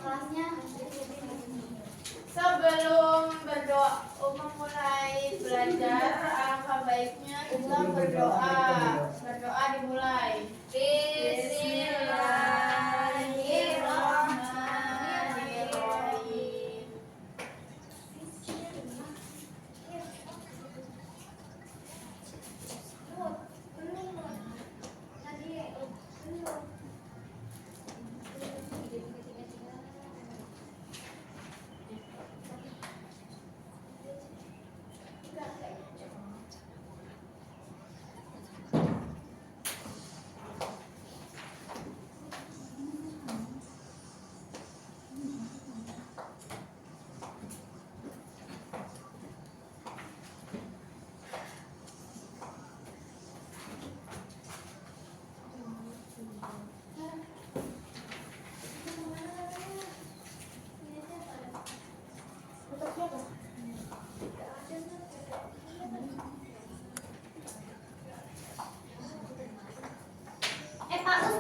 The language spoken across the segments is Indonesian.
kelasnya. Sebelum memulai belajar, alangkah baiknya kita berdoa. Berdoa dimulai. Bismillahirrahmanirrahim.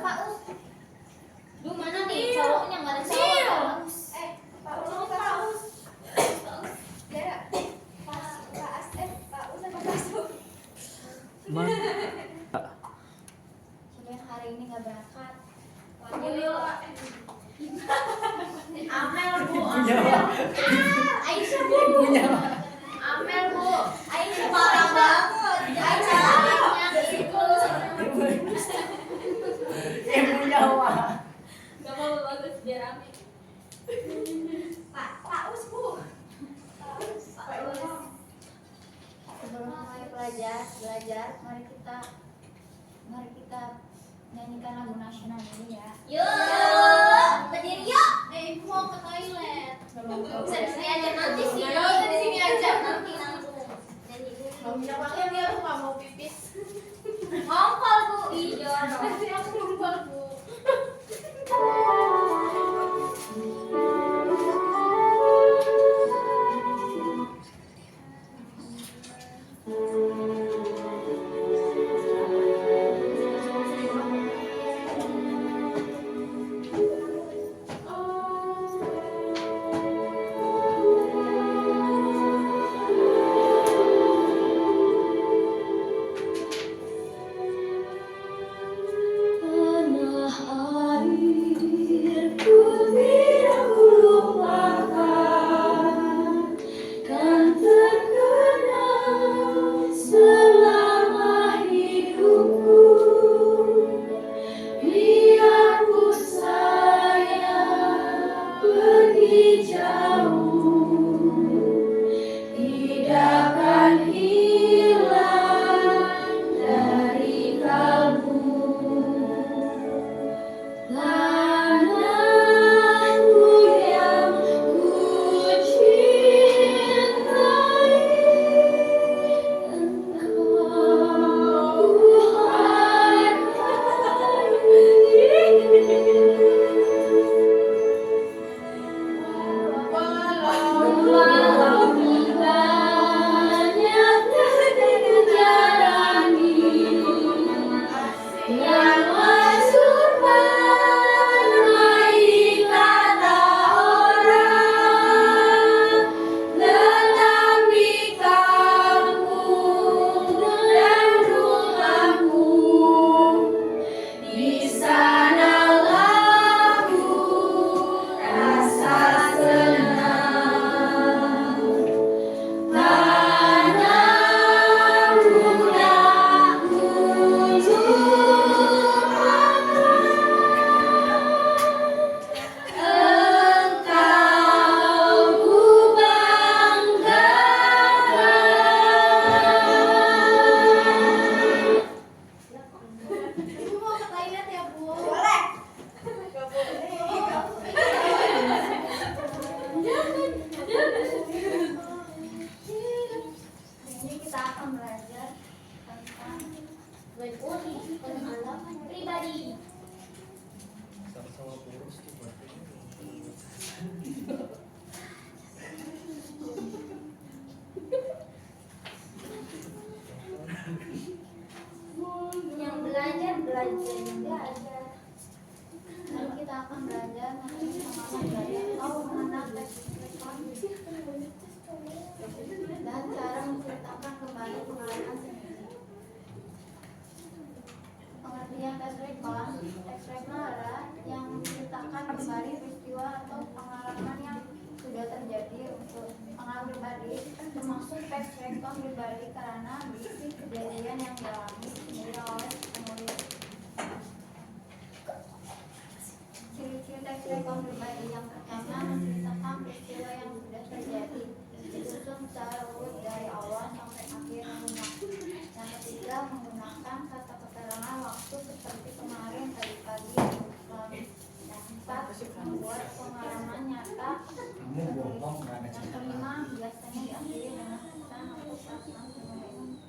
Pak Us. Duh, mana nih cowoknya? Nggak ada cowok. Pak Us. Ya, Pak Us apa masuk? Siapa yang hari ini nggak berangkat? Amel bu, Aisyah bu, Amel bu, Aisyah parah banget. Gak mau bagus biar rame. Pak Us bu. Sebelum mulai belajar, mari kita nyanyikan lagu nasional ini ya. Yuk, berdiri yuk. Ibu mau ke toilet. Bisa di sini aja nanti sih. Di sini aja nanti langsung. Mau minta makan dia, aku nggak mau pipis. Ngompol bu, iya dong. Nanti aku lupa bu. Tanah air peristiwa atau pengalaman yang sudah terjadi untuk pengalaman pribadi termasuk teks rekam pribadi karena berisi kejadian yang dialami sendiri oleh penulis. Ciri-ciri teks rekam pribadi yang pertama menceritakan peristiwa yang sudah terjadi disusun secara urut dari awal sampai akhir. Yang ketiga menggunakan kata keterangan waktu seperti kemarin, tadi pagi, yang empat membuat pengalaman nyata. Kamu bohong nggak ada Yang cerita. kelima biasanya diakhiri dengan pesan atau perasaan penulis.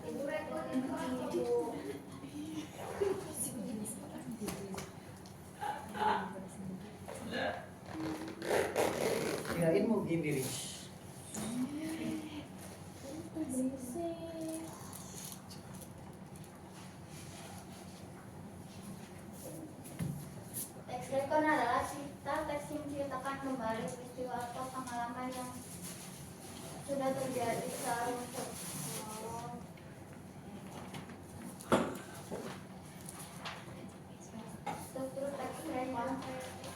Ibu rekodin ibu. Kirain mau gini nih. Teks rekon adalah cerita teks yang menceritakan kembali peristiwa atau pengalaman yang sudah terjadi secara utuh. Struktur teks rekon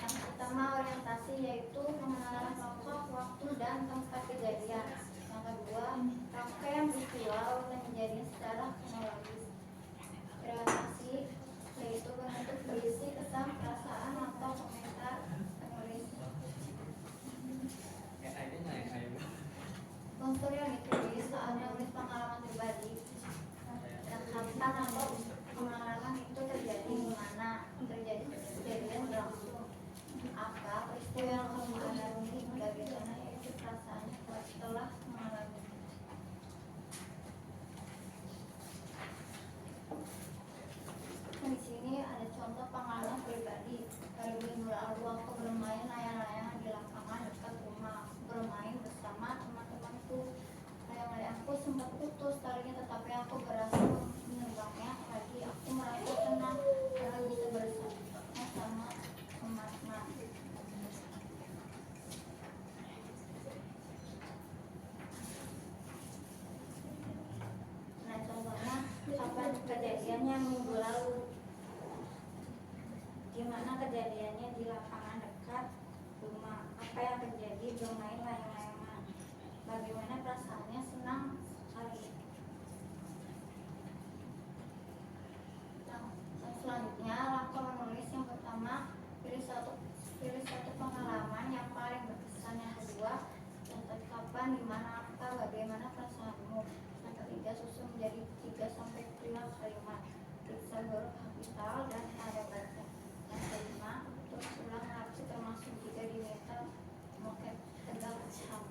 yang pertama orientasi yaitu mengenalkan tokoh, waktu, dan tempat kejadian. Yang kedua rangkaian peristiwa yang menjadi secara kronologis. Orientasi yaitu bentuk berisi kesan, perasaan, atau komentar penulis. Unsur yang ditulis saat menulis pengalaman pribadi dan kapan atau pengalaman itu terjadi di mana, terjadi kejadian berlangsung apa, peristiwa yang kamu alami, bagaimana yaitu perasaannya setelah mengalami. Di sini ada contoh pengalaman pribadi. Hari minggu lalu aku bermain layang-layang di lapangan dekat rumah. Bermain bersama teman-temanku. Layang-layangku sempat putus talinya, tetapi aku berhasil menerbangnya lagi. Aku merasa senang karena bisa bersama sama teman-teman. Nah, contohnya kapan kejadiannya minggu lalu. Gimana kejadiannya di lapangan dekat rumah? Apa yang terjadi bermain layang-layangan? Bagaimana perasaannya senang sekali. Nah, selanjutnya langkah menulis yang pertama pilih satu pengalaman yang paling berkesan. Yang kedua catat kapan, di mana, apa, bagaimana perasaanmu. Yang ketiga susun menjadi 3-5 kalimat. Periksa huruf kapital dan tanda baca. Yang kelima tulis ulang narasi termasuk jika diminta moket tegal ham.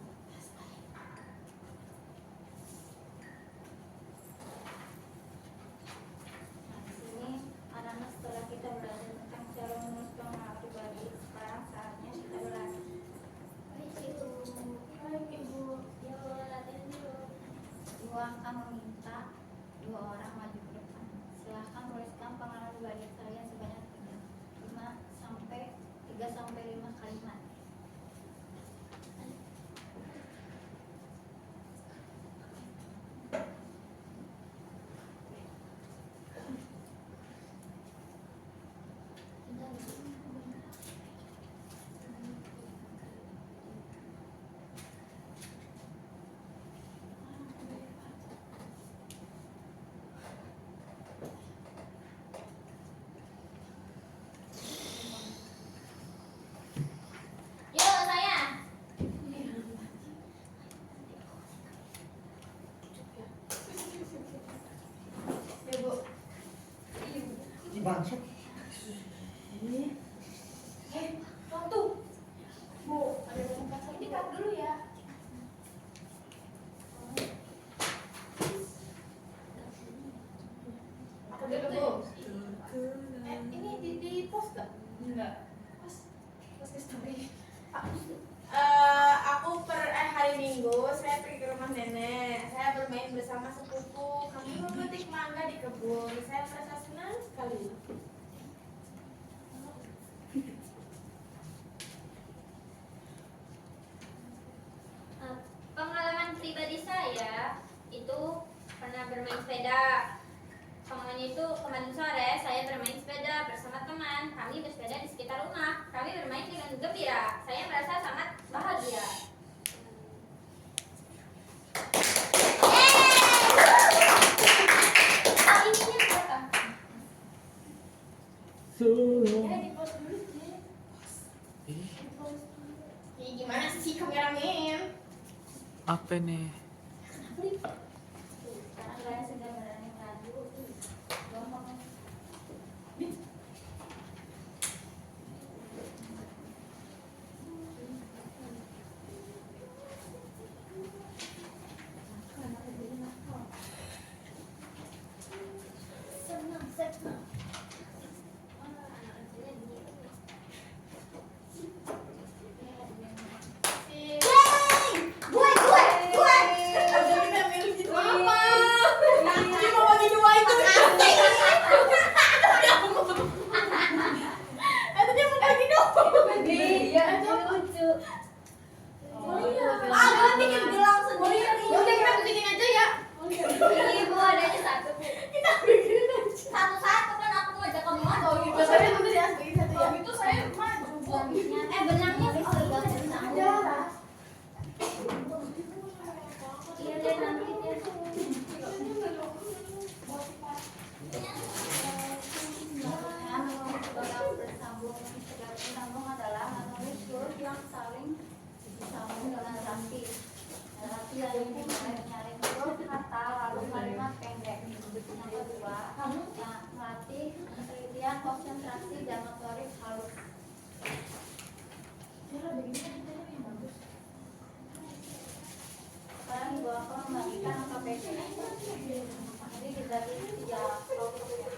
Nah, di sini anak-anak setelah kita belajar tentang cara menulis pengalaman pribadi, sekarang saatnya kita belajar. Ibu, ya latihan dulu. Dua akan meminta dua orang maju ke depan. Silahkan tuliskan pengalaman pribadi kalian sebanyak 3-5 kalimat. Yuk saya. Ibu, Di bangsat. waktu. Bu, ada tempat ini cut dulu ya. Aku dulu, Bu. Ini di post gak? Enggak. Post ke story. Aku hari Minggu saya pergi ke rumah nenek. Saya bermain bersama sepupu. Kami memetik mangga di kebun. Saya merasa senang sekali. Pengalaman pribadi saya itu pernah bermain sepeda kemarin sore saya bermain sepeda bersama teman. Kami bersepeda di sekitar rumah. Kami bermain dengan gembira. Saya merasa sangat bahagia. Gimana sih kameramen? Apa nih? Karena saya sudah berani maju. Ibu adanya satu. Satu-satu kan aku ngajak kamu maju. Benangnya bisa benang. Iya deh nanti deh. Bersambung adalah menulis huruf yang saling disambung dengan rapi. Rapi lalu menyaring huruf kata lalu kalimat pendek. Yang kedua, melatih penelitian, konsentrasi dan motorik halus. Sekarang ibu akan membagikan angka PC. Jadi kita tiga kelompok ya.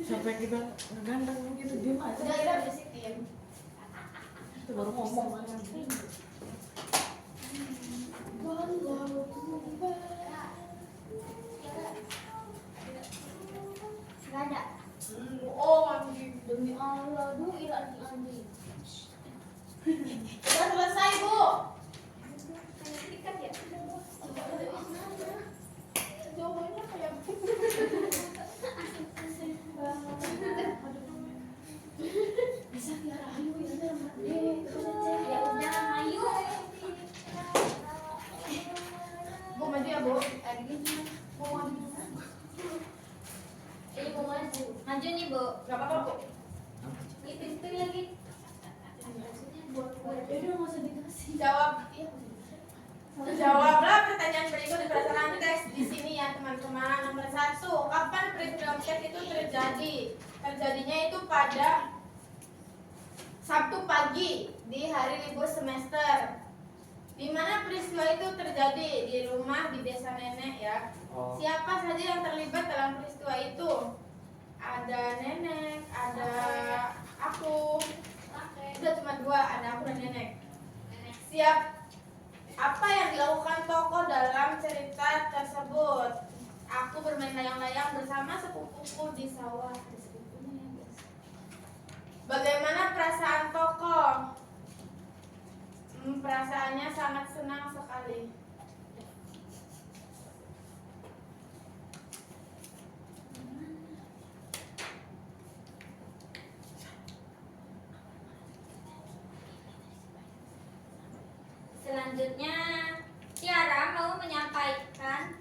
Sampai kita ngegandang gitu diem aja. Itu baru ngomong kan. Gak ada. Demi Allah, Andi. Sudah selesai, Bu. Jawabannya kayak bisa Tiara, ayo ya Ya udah, ayo. Bu maju ya, Bu. Mau maju. Ibu maju. Maju nih, Bu. Gak apa-apa, Bu. Itu lagi. Jadi nggak usah dikasih. Jawablah pertanyaan berikut berdasarkan teks di sini ya teman-teman. Nomor 1, kapan peristiwa chat itu terjadi? Terjadinya itu pada Sabtu pagi di hari libur semester. Di mana peristiwa itu terjadi? Di rumah di desa nenek ya. Oh. Siapa saja yang terlibat dalam peristiwa itu? Ada nenek, ada aku. Udah cuma 2, ada aku dan nenek. Apa yang dilakukan tokoh dalam cerita tersebut? Aku bermain layang-layang bersama sepupuku di sawah. Bagaimana perasaan tokoh? Perasaannya sangat senang sekali. Selanjutnya, Tiara mau menyampaikan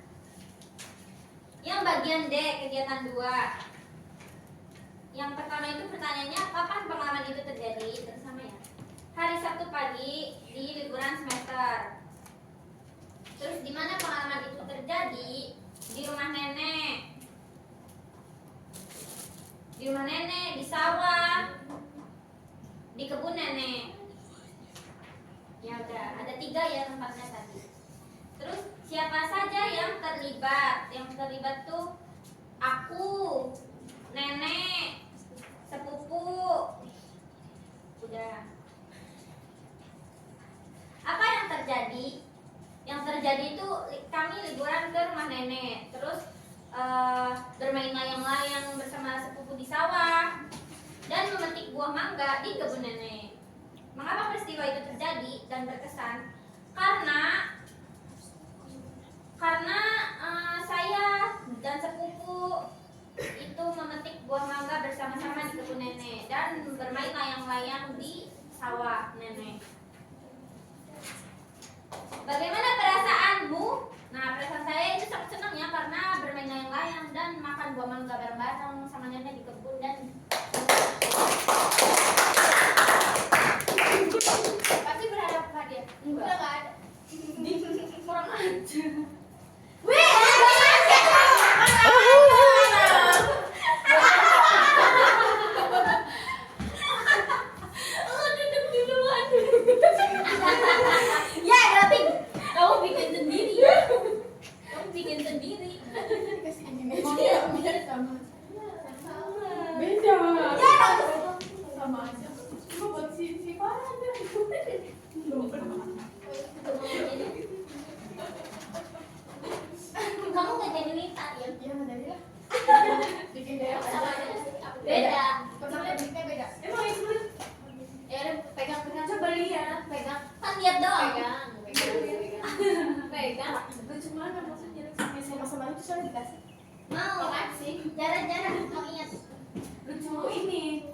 yang bagian D, kegiatan 2. Yang pertama itu pertanyaannya, kapan pengalaman itu terjadi? Bersama ya. Hari Sabtu pagi di liburan semester. Terus di mana pengalaman itu terjadi? Di rumah nenek. Di rumah nenek, di sawah, di kebun nenek. Ya udah, ada 3 ya tempatnya tadi. Terus siapa saja yang terlibat? Yang terlibat tuh aku, nenek, sepupu. Udah. Apa yang terjadi? Yang terjadi itu kami liburan ke rumah nenek, terus bermain layang-layang bersama sepupu di sawah dan memetik buah mangga di kebun nenek. Mengapa peristiwa itu terjadi dan berkesan? Karena saya dan sepupu itu memetik buah mangga bersama-sama di kebun nenek dan bermain layang-layang di sawah nenek. Bagaimana perasaanmu? Nah, perasaan saya itu sangat senang ya karena bermain layang-layang dan makan buah mangga bareng-bareng sama nenek di kebun dan Pasti berharap hadiah. Udah nggak ada. kurang aja. Ya, berarti kamu bikin sendiri ya. Kamu bikin sendiri. Kasih ini aja. Biar sama. Beda. Ya, Sama aja. Cuma buat si Farah aja. kamu nggak jadi Nita ya? Iya, dari lah. Bikin deh. Sama aja. Beda. Konsepnya bikinnya beda. Emang itu bener? Ya, udah, pegang. Coba lihat. Pegang. Kan lihat doang. Pegang. Lucu mana maksudnya? Sama-sama itu soalnya dikasih. Mau. Makasih. Jarang-jarang mau ingat. Lucu ini.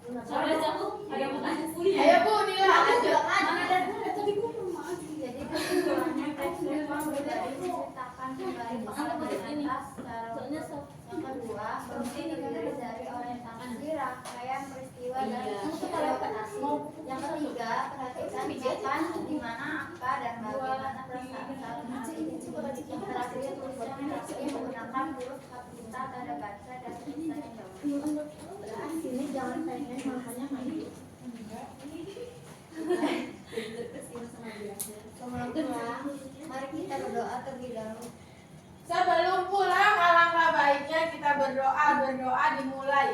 Soalnya kamu ada pertanyaan punya. Ayo Bu, Nila. Lanjut. Ada tadi Bu belum maju. Jadi kesimpulannya teks memang tidak diceritakan kembali pengalaman atas secara utuh. Yang kedua, terdiri dari orientasi rangkaian peristiwa dan interpretasi. Yang ketiga, perhatikan kapan, di mana, apa, dan bagaimana perasaan saat ini. Yang terakhir, tulisan yang menggunakan huruf kapital, tanda baca, dan tulisan yang jauh. Sini jangan pengen makanya mandi. Sebelum pulang, mari kita berdoa terlebih dahulu. Sebelum pulang, alangkah baiknya kita berdoa dimulai.